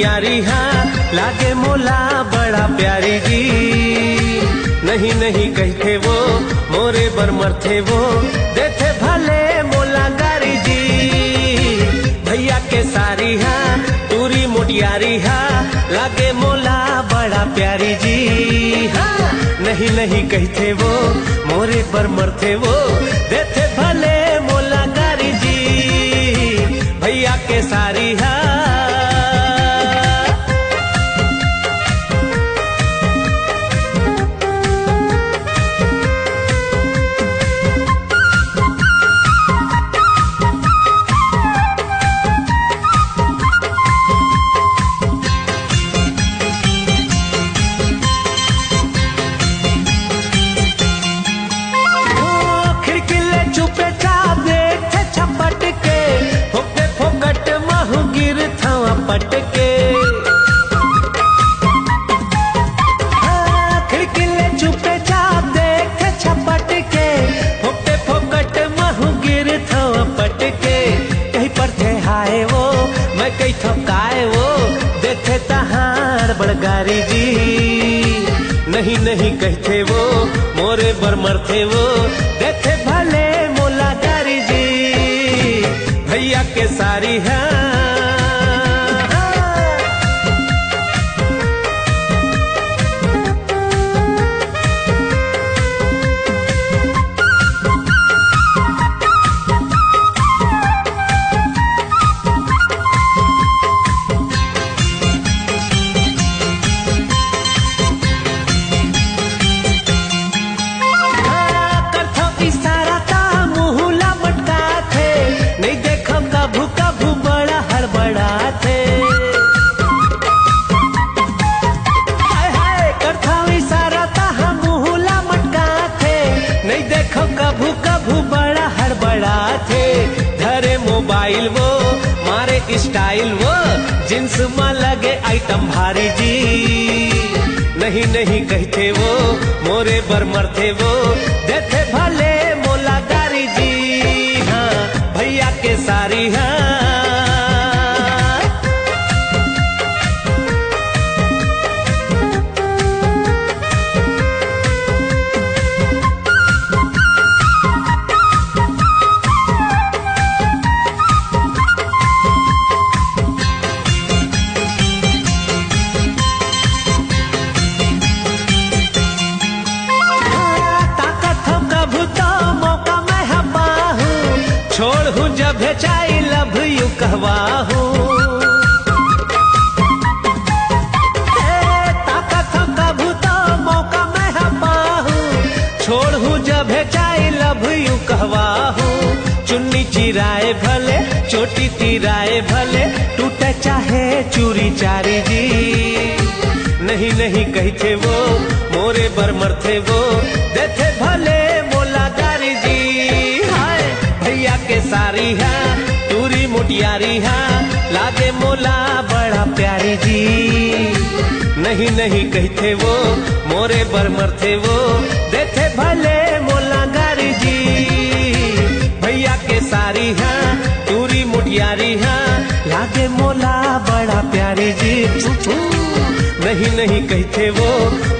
मुटियारी हाँ लागे मोला बड़ा प्यारी जी। नहीं नहीं कहते वो मोरे बर मरथे वो देथे भले मोला गारी जी। भैया के सारी हाँ तूरी मुटियारी हाँ लागे मोला बड़ा प्यारी जी। हाँ नहीं नहीं कहते वो मोरे बर मरथे वो देथे भले मोला गारी जी। भैया के सारी हाँ पटके खिड़कीले चुपे चाप देखे छपट के फोकटे फोकट महू गिर थो पटके। कहीं पर थे हाय वो मैं कहीं ठपकाए वो देखे तहार बड़गारी जी। नहीं नहीं कहते वो मोरे बर मरथे वो देखे भले मोला गारी जी। भैया के सारी है मोबाइल वो मारे स्टाइल वो जींस में लगे आइटम भारी जी। नहीं नहीं कहते वो मोरे बर मरथे वो देखे भले मोला गारी जी। हाँ भैया के सारी हाँ छोड़ हूँ जब चाई लव यू कहवा हूँ। ताकत हम कभू तो मौका मैं हपा हूँ। छोड़ हूँ जब चाई लव यू कहवा हूँ। चुन्नी चिराए भले चोटी तिराए भले टूटे चाहे चूरी चारी जी। नहीं नहीं कहते वो मोरे बर मरथे वो देथे भले मोला गारी जी। भैया के सारी है तूरी मुटियारी है लागे मोला बड़ा प्यारी जी। नहीं नहीं कहते वो मोरे बर मरथे वो देखे भले मोला गारी जी। भैया के सारी है तूरी मुटियारी है लागे मोला बड़ा प्यारी जी। नहीं नहीं कहते वो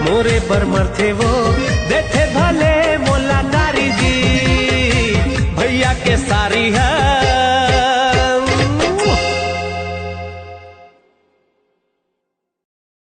मोरे बर मरथे वो देखे भले मोला गारी जी। भैया के सारी है